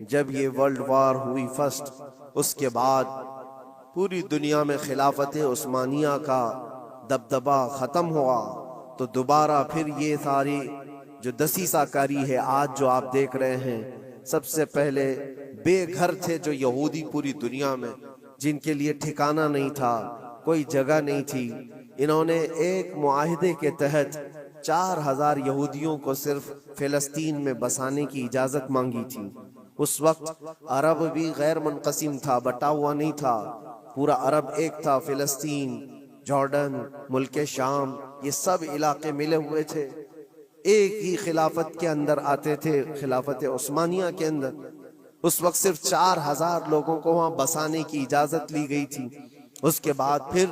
جب یہ world war ہوئی فرسٹ، اس کے بعد پوری دنیا میں خلافت عثمانیہ کا دبدبہ ختم ہوا، تو دوبارہ پھر یہ ساری جو دسیسہ کاری ہے آج جو آپ دیکھ رہے ہیں، سب سے پہلے بے گھر تھے جو یہودی پوری دنیا میں، جن کے لیے ٹھکانہ نہیں تھا، کوئی جگہ نہیں تھی، انہوں نے ایک معاہدے کے تحت 4000 یہودیوں کو صرف فلسطین میں بسانے کی اجازت مانگی تھی۔ اس وقت عرب بھی غیر منقسم تھا، بٹا ہوا نہیں تھا، پورا عرب ایک تھا، فلسطین، جارڈن، ملک شام، یہ سب علاقے ملے ہوئے تھے، ایک ہی خلافت کے اندر آتے تھے، خلافت عثمانیہ کے اندر۔ اس وقت صرف 4000 لوگوں کو وہاں بسانے کی اجازت لی گئی تھی۔ اس کے بعد پھر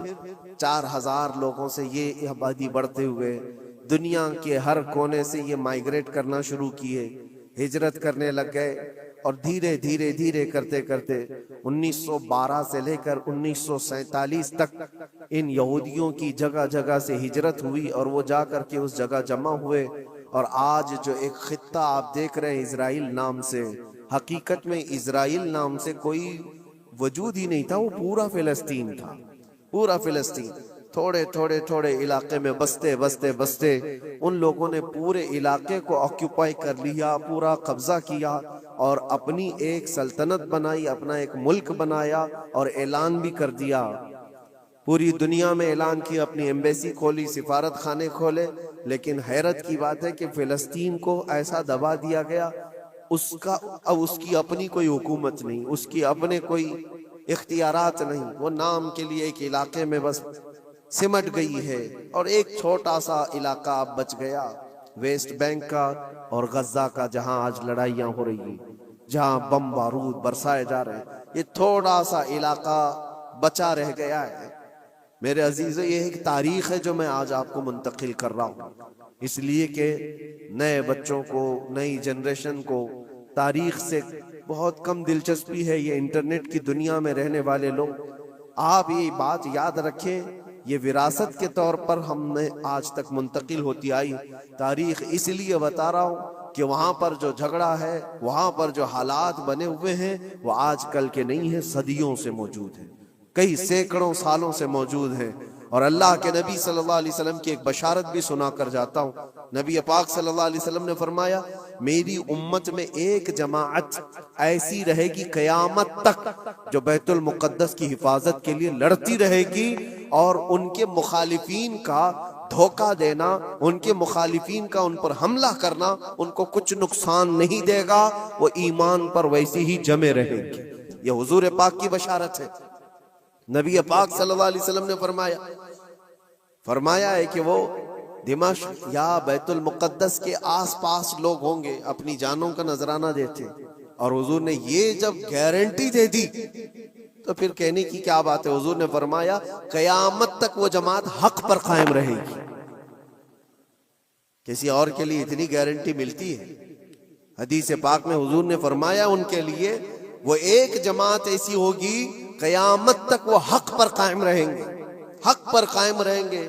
4000 لوگوں سے یہ آبادی بڑھتے ہوئے دنیا کے ہر کونے سے یہ مائیگریٹ کرنا شروع کیے، ہجرت کرنے لگ گئے، اور دھیرے دھیرے دھیرے کرتے کرتے 1912 سے لے کر 1947 تک ان یہودیوں کی جگہ جگہ سے ہجرت ہوئی، اور وہ جا کر کے اس جگہ جمع ہوئے، اور آج جو ایک خطہ آپ دیکھ رہے ہیں اسرائیل نام سے، حقیقت میں اسرائیل نام سے کوئی وجود ہی نہیں تھا، وہ پورا فلسطین تھا، پورا فلسطین۔ تھوڑے تھوڑے تھوڑے علاقے میں بستے بستے بستے ان لوگوں نے پورے علاقے کو آکیوپائی کر لیا، پورا قبضہ کیا، اور اپنی ایک سلطنت بنائی، اپنا ایک ملک بنایا، اور اعلان بھی کر دیا، پوری دنیا میں اعلان کیا، اپنی ایمبیسی کھولی، سفارت خانے کھولے۔ لیکن حیرت کی بات ہے کہ فلسطین کو ایسا دبا دیا گیا، اب اس کی اپنی کوئی حکومت نہیں، اس کی اپنے کوئی اختیارات نہیں، وہ نام کے لیے ایک علاقے میں بس سمٹ گئی ہے، اور ایک چھوٹا سا علاقہ اب بچ گیا ویسٹ بینک کا اور غزہ کا، جہاں آج لڑائیاں ہو رہی ہیں، جہاں بم بارود برسائے جا رہے ہیں، یہ تھوڑا سا علاقہ بچا رہ گیا ہے۔ میرے عزیزو، یہ ایک تاریخ ہے جو میں آج آپ کو منتقل کر رہا ہوں، اس لیے کہ نئے بچوں کو، نئی جنریشن کو تاریخ سے بہت کم دلچسپی ہے، یہ انٹرنیٹ کی دنیا میں رہنے والے لوگ۔ آپ یہ بات یاد رکھیں، یہ وراثت کے طور پر ہم نے آج تک منتقل ہوتی آئی تاریخ، اس لیے بتا رہا ہوں کہ وہاں پر جو جھگڑا ہے، وہاں پر جو حالات بنے ہوئے ہیں، وہ آج کل کے نہیں ہیں، صدیوں سے موجود ہیں، کئی سینکڑوں سالوں سے موجود ہیں۔ اور اللہ کے نبی صلی اللہ علیہ وسلم کی ایک بشارت بھی سنا کر جاتا ہوں۔ نبی پاک صلی اللہ علیہ وسلم نے فرمایا، میری امت میں ایک جماعت ایسی رہے گی قیامت تک جو بیت المقدس کی حفاظت کے لیے لڑتی رہے گی، اور ان کے مخالفین کا دھوکہ دینا، ان کے مخالفین کا ان پر حملہ کرنا ان کو کچھ نقصان نہیں دے گا، وہ ایمان پر ویسی ہی جمے رہیں گے۔ یہ حضور پاک کی بشارت ہے۔ نبی پاک صلی اللہ علیہ وسلم نے فرمایا ہے کہ وہ دمشق یا بیت المقدس کے آس پاس لوگ ہوں گے، اپنی جانوں کا نذرانہ دیتے، اور حضور نے یہ جب گارنٹی دے دی تو پھر کہنے کی کیا بات ہے۔ حضور نے فرمایا قیامت تک وہ جماعت حق پر قائم رہے گی۔ کسی اور کے لیے اتنی گارنٹی ملتی ہے؟ حدیث پاک میں حضور نے فرمایا ان کے لیے وہ ایک جماعت ایسی ہوگی قیامت تک وہ حق پر قائم رہیں گے، حق پر قائم رہیں گے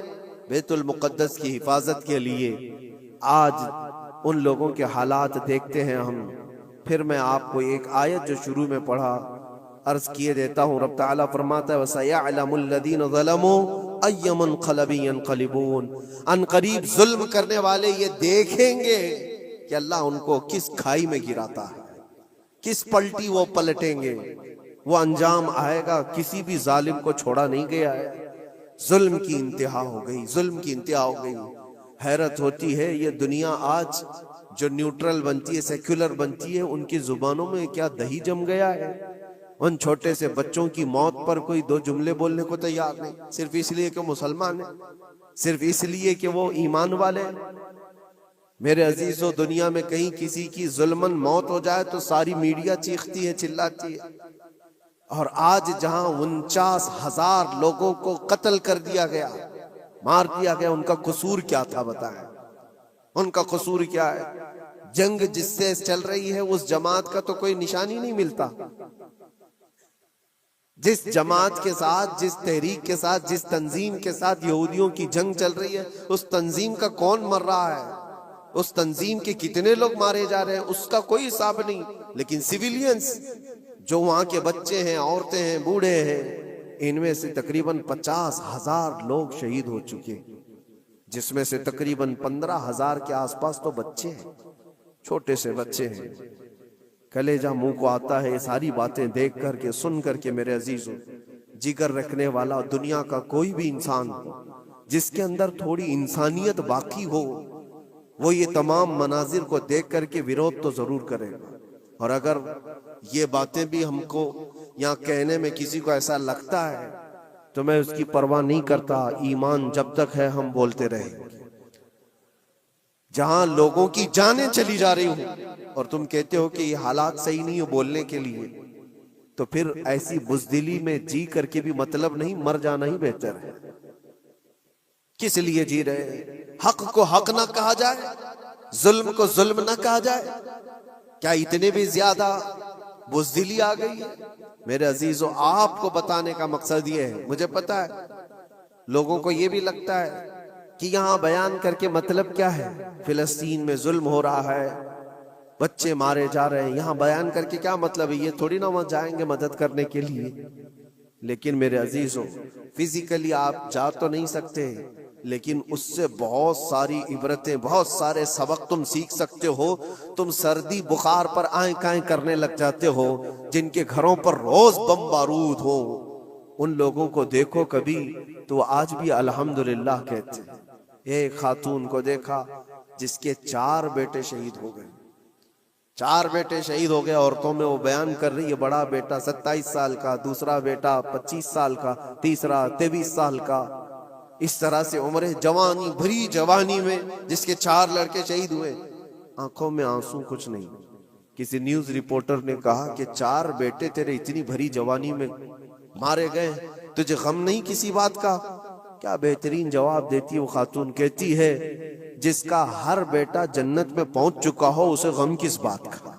بیت المقدس کی حفاظت کے لیے۔ آج ان لوگوں کے حالات دیکھتے ہیں ہم۔ پھر میں آپ کو ایک آیت جو شروع میں پڑھا عرض کیے دیتا ہوں۔ رب تعالیٰ فرماتا ہے وَسَيَعْلَمُ الَّذِينَ ظَلَمُوا أَيَّ مُنْقَلَبٍ يَنْقَلِبُونَ، ان قریب ظلم کرنے والے یہ دیکھیں گے کہ اللہ ان کو کس کھائی میں گراتا ہے، کس پلٹی وہ پلٹیں گے، وہ انجام آئے گا۔ کسی بھی ظالم کو چھوڑا نہیں گیا ہے، ظلم کی انتہا ہو گئی، ظلم کی انتہا ہو گئی۔ حیرت ہوتی ہے یہ دنیا آج جو نیوٹرل بنتی ہے، سیکولر بنتی ہے، ان کی زبانوں میں کیا دہی جم گیا ہے۔ ان چھوٹے سے بچوں کی موت پر کوئی دو جملے بولنے کو تیار نہیں، صرف اس لیے کہ مسلمان ہیں، صرف اس لیے کہ وہ ایمان والے ہیں۔ میرے عزیزو، دنیا میں کہیں کسی کی ظلمن موت ہو جائے تو ساری میڈیا چیختی ہے، چلاتی ہے، اور آج جہاں 49,000 لوگوں کو قتل کر دیا گیا، مار دیا گیا، ان کا قصور کیا تھا بتائیں؟ ان کا قصور کیا ہے؟ جنگ جس سے چل رہی ہے اس جماعت کا تو کوئی نشانی نہیں ملتا۔ جس جماعت کے ساتھ، جس تحریک کے ساتھ، جس تنظیم کے ساتھ یہودیوں کی جنگ چل رہی ہے، اس تنظیم کا کون مر رہا ہے؟ اس تنظیم کے کتنے لوگ مارے جا رہے ہیں اس کا کوئی حساب نہیں، لیکن سویلینز جو وہاں کے بچے ہیں، عورتیں ہیں، بوڑھے ہیں، ان میں سے تقریباً 50,000 لوگ شہید ہو چکے، جس میں سے تقریباً 15,000 کے آس پاس تو بچے ہیں، چھوٹے سے بچے ہیں۔ کلیجہ منہ کو آتا ہے یہ ساری باتیں دیکھ کر کے، سن کر کے میرے عزیزوں۔ جگر رکھنے والا دنیا کا کوئی بھی انسان جس کے اندر تھوڑی انسانیت باقی ہو، وہ یہ تمام مناظر کو دیکھ کر کے ویرودھ تو ضرور کرے گا۔ اور اگر یہ باتیں بھی ہم کو یہاں کہنے میں کسی کو ایسا لگتا ہے تو میں اس کی پرواہ نہیں کرتا، ایمان جب تک ہے ہم بولتے رہیں گے۔ جہاں لوگوں کی جانیں چلی جا رہی ہوں اور تم کہتے ہو کہ یہ حالات صحیح نہیں ہو بولنے کے لیے، تو پھر ایسی بزدلی میں جی کر کے بھی مطلب نہیں، مر جانا ہی بہتر ہے۔ کس لیے جی رہے ہیں؟ حق کو حق نہ کہا جائے، ظلم کو ظلم نہ کہا جائے؟ کیا اتنے بھی زیادہ بزدلی آ گئی ہے؟ میرے عزیزوں، آپ کو بتانے کا مقصد یہ ہے، مجھے پتا ہے لوگوں کو یہ بھی لگتا ہے کہ یہاں بیان کر کے مطلب کیا ہے، فلسطین میں ظلم ہو رہا ہے، بچے مارے جا رہے ہیں، یہاں بیان کر کے کیا مطلب ہے؟ یہ تھوڑی نہ وہاں جائیں گے مدد کرنے کے لیے۔ لیکن میرے عزیزوں، فزیکلی آپ جا تو نہیں سکتے، لیکن اس سے بہت ساری عبرتیں، بہت سارے سبق تم سیکھ سکتے ہو۔ تم سردی بخار پر آئیں کائیں کرنے لگ جاتے ہو، جن کے گھروں پر روز بم بارود ہو، ان لوگوں کو دیکھو کبھی تو آج بھی الحمدللہ کہتے ہیں۔ ایک خاتون کو دیکھا جس کے 4 بیٹے شہید ہو گئے، 4 بیٹے شہید ہو گئے۔ عورتوں میں وہ بیان کر رہی ہے، بڑا بیٹا 27 سال کا، دوسرا بیٹا 25 سال کا، تیسرا 23 سال کا، اس طرح سے عمریں، جوانی، بھری جوانی میں جس کے 4 لڑکے شہید ہوئے، آنکھوں میں آنسو کچھ نہیں۔ کسی نیوز رپورٹر نے کہا کہ 4 بیٹے تیرے اتنی بھری جوانی میں مارے گئے، تجھے غم نہیں کسی بات کا؟ کیا بہترین جواب دیتی ہے وہ خاتون، کہتی ہے جس کا ہر بیٹا جنت میں پہنچ چکا ہو اسے غم کس بات کا،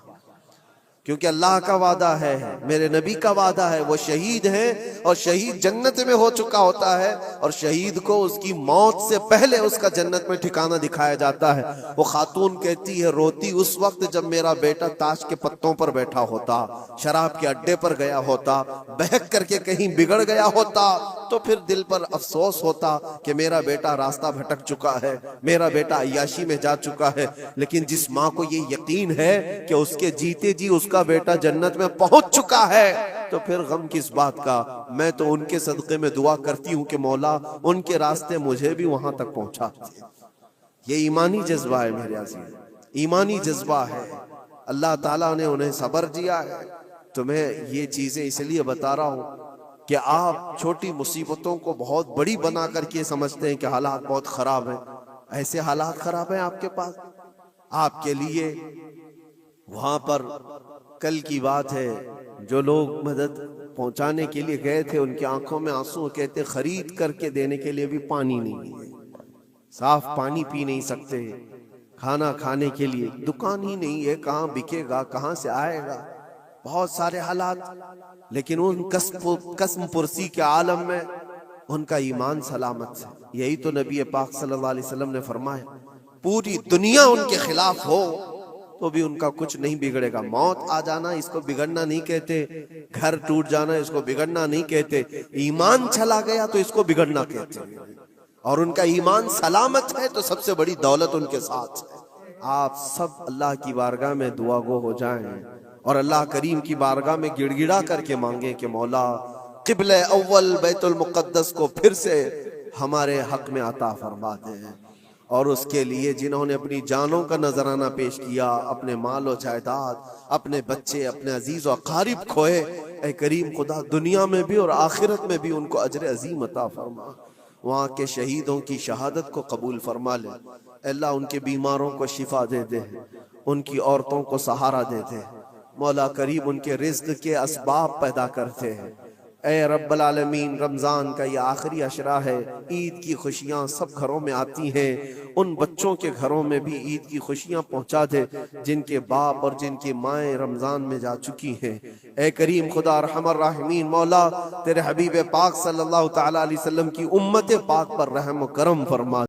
کیونکہ اللہ کا وعدہ ہے، میرے نبی کا وعدہ ہے، وہ شہید ہیں اور شہید جنت میں ہو چکا ہوتا ہے، اور شہید کو اس کی موت سے پہلے اس کا جنت میں ٹھکانہ دکھایا جاتا ہے۔ وہ خاتون کہتی ہے روتی اس وقت جب میرا بیٹا تاش کے پتوں پر بیٹھا ہوتا، شراب کے اڈے پر گیا ہوتا، بہک کر کے کہیں بگڑ گیا ہوتا، تو پھر دل پر افسوس ہوتا کہ میرا بیٹا راستہ بھٹک چکا ہے، میرا بیٹا عیاشی میں جا چکا ہے۔ لیکن جس ماں کو یہ یقین ہے کہ اس کے جیتے جی اس کا بیٹا جنت میں پہنچ چکا ہے، تو پھر غم کس بات کا؟ میں تو ان کے صدقے میں دعا کرتی ہوں کہ مولا ان کے راستے مجھے بھی وہاں تک پہنچا دے۔ یہ ایمانی جذبہ ہے میرے عزیز، ایمانی جذبہ ہے۔ اللہ تعالیٰ نے انہیں صبر دیا ہے۔ تو میں یہ چیزیں اس لیے بتا رہا ہوں کہ آپ چھوٹی مصیبتوں کو بہت بڑی بنا کر کے سمجھتے ہیں کہ حالات بہت خراب ہیں۔ ایسے حالات خراب ہیں آپ کے پاس؟ آپ کے لیے وہاں پر کل کی بات ہے، جو لوگ مدد پہنچانے کے لیے گئے تھے ان کی آنکھوں میں آنسو، کہتے خرید کر کے دینے کے لیے بھی پانی نہیں ہے، صاف پانی پی نہیں سکتے، کھانا کھانے کے لیے دکان ہی نہیں ہے، کہاں بکے گا، کہاں سے آئے گا، بہت سارے حالات۔ لیکن ان قسم پرسی کے عالم میں ان کا ایمان سلامت ہے۔ یہی تو نبی پاک صلی اللہ علیہ وسلم نے فرمایا، پوری دنیا ان کے خلاف ہو تو بھی ان کا کچھ نہیں بگڑے گا۔ موت آ جانا اس کو بگڑنا نہیں کہتے، گھر ٹوٹ جانا اس کو بگڑنا نہیں کہتے، ایمان چلا گیا تو اس کو بگڑنا کہتے ہیں۔ اور ان کا ایمان سلامت ہے تو سب سے بڑی دولت ان کے ساتھ ہے۔ آپ سب اللہ کی بارگاہ میں دعا گو ہو جائیں اور اللہ کریم کی بارگاہ میں گڑ گڑا کر کے مانگیں کہ مولا قبلہ اول بیت المقدس کو پھر سے ہمارے حق میں عطا فرما دیں۔ اور اس کے لیے جنہوں نے اپنی جانوں کا نذرانہ پیش کیا، اپنے مال و جائیداد، اپنے بچے، اپنے عزیز و اقارب کھوئے، اے کریم خدا دنیا میں بھی اور آخرت میں بھی ان کو اجر عظیم عطا فرما۔ وہاں کے شہیدوں کی شہادت کو قبول فرما لے۔ اللہ ان کے بیماروں کو شفا دے دے، ان کی عورتوں کو سہارا دے دے۔ مولا کریم ان کے رزق کے اسباب پیدا کرتے ہیں۔ اے رب العالمین، رمضان کا یہ آخری عشرہ ہے، عید کی خوشیاں سب گھروں میں آتی ہیں، ان بچوں کے گھروں میں بھی عید کی خوشیاں پہنچا دے جن کے باپ اور جن کی مائیں رمضان میں جا چکی ہیں۔ اے کریم خدا ارحم الراحمین، مولا تیرے حبیب پاک صلی اللہ تعالیٰ علیہ وسلم کی امت پاک پر رحم و کرم فرما۔